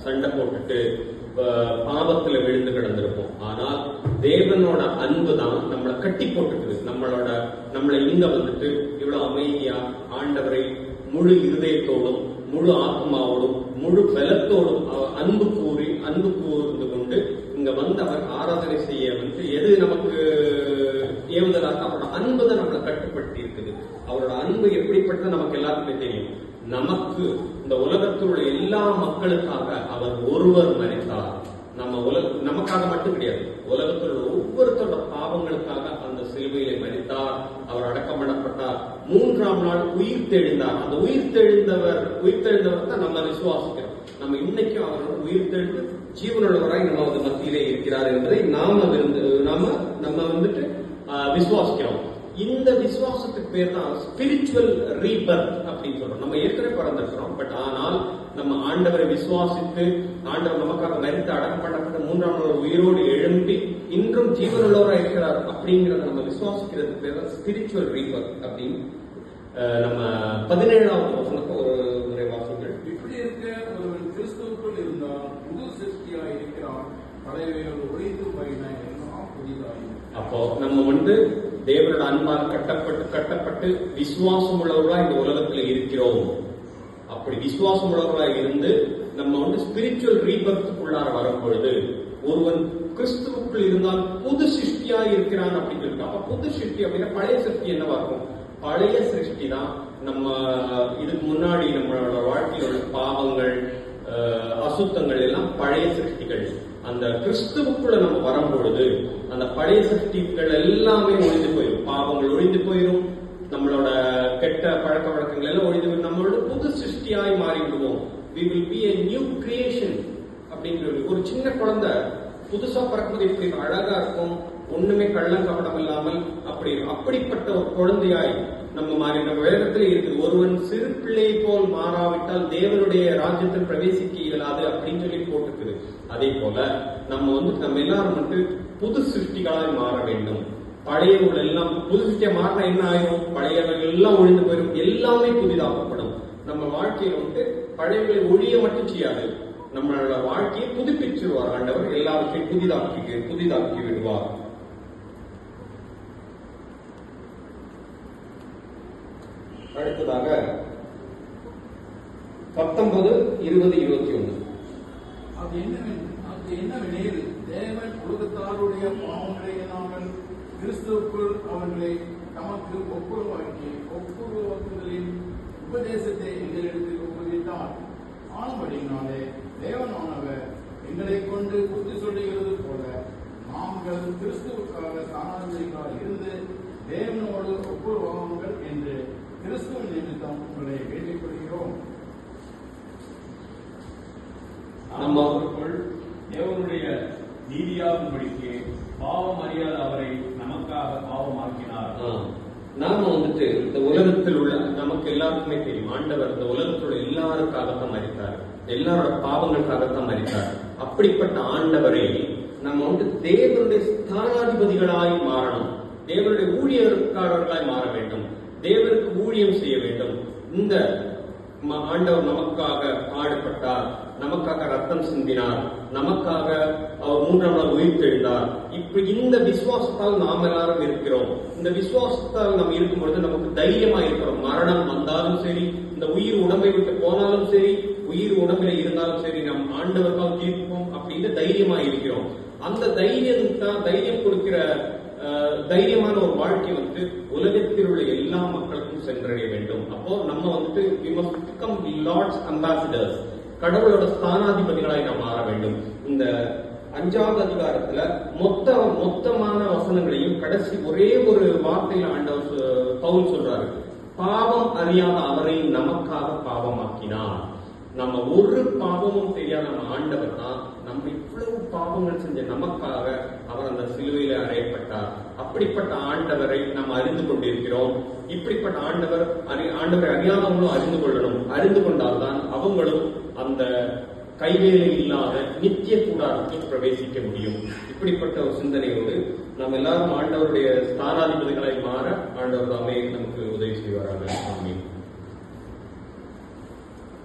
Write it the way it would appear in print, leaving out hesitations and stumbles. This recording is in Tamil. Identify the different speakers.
Speaker 1: சண்டை போட்டுட்டு பாவத்துல விழுந்து கிடந்திருப்போம். ஆனால் தேவனோட அன்பு தான் நம்மளை கட்டி போட்டுக்குது. நம்மளை இங்க வந்துட்டு இவ்வளவு அமைதியா ஆண்டவரை முழு இருதயத்தோடும் முழு ஆத்மாவோடும் முழு பலத்தோடும் அன்பு கூர்ந்து கொண்டு இங்க வந்து அவர் ஆராதனை செய்ய வந்து எது நமக்கு ஏவுதலாக அவரோட அன்பு தான் நம்மளை கட்டுப்படுத்தி இருக்குது. அவரோட அன்பு எப்படிப்பட்டது நமக்கு எல்லாருக்குமே தெரியும். நமக்கு இந்த உலகத்தில் உள்ள எல்லா மக்களுக்காக அவர் ஒருவர் மரித்தார். நமக்காக மட்டும் கிடையாது, உலகத்தில் உள்ள ஒவ்வொருத்தரோட பாவங்களுக்காக அந்த சிலுவையிலே மரித்தார். அவர் அடக்கம் பண்ணப்பட்டார். 3ஆம் நாள் உயிர் தெழுந்தார். அந்த உயிர் தெழுந்தவர் தான் நம்ம விசுவாசிக்கிறோம். நம்ம இன்னைக்கும் அவரோட உயிர் தெழுந்து ஜீவனுள்ளவராய் நம்ம மத்தியிலே இருக்கிறார் என்பதை நம்ம வந்துட்டு விசுவாசிக்கிறோம். இந்த விசுவாசத்துக்கு பேர் தான் ஸ்பிரிச்சுவல் ரீபர்த் அப்படின்னு சொல்றோம். நம்ம ஏற்கனவே பிறந்திருக்கிறோம். பட் ஆனால் நம்ம ஆண்டவரை விசுவாசித்து ஆண்டவர் நமக்காக மரித்து அடக்கம் பண்ணப்பட்ட 3ஆம் நாள் உயிரோடு எழும்பி இன்றும் ஜீவனுள்ளவராக இருக்கிறார் அப்படிங்கிறத நம்ம விசுவாசிக்கிறதுக்கு பேர் தான் ஸ்பிரிச்சுவல் ரீபர்த் அப்படின்னு நம்ம 17ஆவது வசனத்தை ஒரு முறை வாசிங்கள்.
Speaker 2: இப்படி இருக்க ஒருவன் கிறிஸ்துவுக்குள் இருந்தால் புது சிருஷ்டியா இருக்கிறான், பழையவைகள் ஒழிந்து போயின எல்லாம் புதிதாய்.
Speaker 1: அப்போ நம்ம வந்து தேவனோட அன்பால் கட்டப்பட்டு விசுவாசம் உள்ளவர்களா இந்த உலகத்துல இருக்கிறோம். அப்படி விசுவாசம் உள்ளவர்களா இருந்து நம்ம வந்து ஸ்பிரிச்சுவல் ரீபர்த்துக்குள்ளார வரும் பொழுது ஒருவன் கிறிஸ்துவுக்குள் இருந்தால் புது சிருஷ்டியா இருக்கிறான் அப்படின்னு சொல்லிட்டு. அப்ப புது சிருஷ்டி அப்படின்னா பழைய சிருஷ்டி என்னவா இருக்கும்? பழைய சிருஷ்டி தான் நம்ம இதுக்கு முன்னாடி நம்மளோட வாழ்க்கையில் உள்ள பாவங்கள் அசுத்தங்கள் எல்லாம் பழைய சிருஷ்டிகள். அந்த கிறிஸ்துவுக்குள்ள நம்ம வரும்பொழுது அந்த பழைய சிருஷ்டிகள் எல்லாமே ஒழிந்து போயிடும். பாவங்கள் ஒழிந்து போயிடும். நம்மளோட கெட்ட பழக்க வழக்கங்கள் எல்லாம் ஒழிந்து போயிடும். நம்மளோட புது சிருஷ்டியாய் மாறி விடுவோம். We will be a new creation அப்படிங்கிறது. ஒரு சின்ன குழந்தை புதுசா பிறக்கும்போது எப்படி அழகா இருக்கும், ஒண்ணுமே கள்ளம் கபடம் இல்லாமல் அப்படிப்பட்ட ஒரு குழந்தையாய் நம்ம மாறி நம்ம வேதத்திலே இருக்குது. ஒருவன் சிறு பிள்ளையை போல் மாறாவிட்டால் தேவனுடைய ராஜ்யத்தில் பிரவேசிக்க இயலாது அப்படின்னு சொல்லி போட்டுக்குது. அதே போல நம்ம எல்லாரும் வந்து புது சிருஷ்டிகளாய் மாற வேண்டும். பழையவர்கள் எல்லாம் புது சிருஷ்டியா மாறினா என்ன ஆயிரும்? பழையவர்கள் எல்லாம் ஒழிந்து போயிடும், எல்லாமே புதிதாக்கப்படும். நம்ம வாழ்க்கையில வந்து பழையவர்களை ஒழிய மட்டும் செய்யாது, நம்மளோட வாழ்க்கையை புதுப்பிச்சிருவார் ஆண்டவர். எல்லாவற்றையும் புதிதாக்கி விடுவார். அடுத்ததாக 19, 20, 21.
Speaker 2: அது என்னவெனில் தேவன் உலகத்தாருடைய பாவங்களை எண்ணாமல் கிறிஸ்துவுக்குள் அவர்களை தமக்கு ஒப்புரவாக்குதலின் உபதேசத்தை எங்களிடத்தில் உபதேசித்தார். ஆனபடினாலே தேவனானவர் எங்களை கொண்டு புத்தி சொல்லுகிறது போல நாங்கள் கிறிஸ்துவுக்காக ஸ்தானாதிபதிகளாக இருந்து தேவனோடு ஒப்புரவாகுங்கள் என்று கிறிஸ்துவின் நிமித்தம் உங்களை வேண்டிக் கொள்கிறோம்.
Speaker 3: நம்மளுக்குள் தேவனுடைய நீதியாகும்படிக்கு பாவம் அறியாத அவரை நமக்காக பாவமாக்கினார்.
Speaker 1: நாம வந்துட்டு இந்த உலகத்தில் உள்ள நமக்கு எல்லாருக்குமே தெரியும், ஆண்டவர் இந்த உலகத்தில் உள்ள எல்லாருக்காகத்தான் மரித்தார், எல்லாரோட பாவங்களுக்காகத்தான் மரித்தார். அப்படிப்பட்ட ஆண்டவரை நம்ம வந்து தேவனுடைய ஸ்தானாதிபதிகளாய் மாறணும், தேவனுடைய ஊழியர்காரர்களாய் மாற வேண்டும், தேவனுக்கு ஊழியம் செய்ய வேண்டும். இந்த ஆண்டவர் நமக்காக பாடுபட்டார், நமக்காக ரத்தம் சிந்தினார், நமக்காக அவர் 3ஆம் நாள் உயிர் தெழுந்தார். இப்படி இந்த விசுவாசத்தால் நாம் எல்லாரும் இருக்கிறோம். இந்த விசுவாசத்தால் நம்ம இருக்கும் பொழுது நமக்கு தைரியமா இருக்கிறோம். மரணம் வந்தாலும் சரி, இந்த உயிர் உடம்பை விட்டு போனாலும் சரி, உயிர் உடம்பில இருந்தாலும் சரி, நம் ஆண்டவர்கால் தீர்ப்போம் அப்படின்னு தைரியமா இருக்கிறோம். அந்த தைரியம் கொடுக்கிற தைரியமான ஒரு வாழ்க்கை வந்து உலகத்தில் உள்ள எல்லா மக்களுக்கும் சென்றடைய வேண்டும். அப்போ நம்ம வந்துட்டு we must become the Lord's ambassadors, கடவுளோட ஸ்தானாதிபதிகளாய் நாம் மாற வேண்டும். இந்த 5வது அதிகாரத்துல மொத்தமான வசனங்களையும் கடைசி ஒரே ஒரு வார்த்தையில ஆண்டவர் பவுல் சொல்றாரு, பாவம் அறியாத அவரை நமக்காக பாவமாக்கினார். நம்ம ஒரு பாவமும் தெரியாத நம்ம ஆண்டவர் தான் நம்ம இவ்வளவு பாவங்கள் செஞ்ச நமக்காக அவர் அந்த சிலுவையில அறையப்பட்டார். அப்படிப்பட்ட ஆண்டவரை நாம் அறிந்து கொண்டிருக்கிறோம். இப்படிப்பட்ட ஆண்டவரை அறியாதவங்களும் அறிந்து கொள்ளணும். அறிந்து கொண்டால்தான் அவங்களும் அந்த கைவேலை இல்லாத நித்திய கூடாரத்தில் பிரவேசிக்க முடியும். இப்படிப்பட்ட ஒரு சிந்தனையோடு நம்ம எல்லாரும் ஆண்டவருடைய ஸ்தானாதிபதிகளை மாற ஆண்டவர் தாமே நமக்கு உதவி செய்வார்கள். ஆமென்.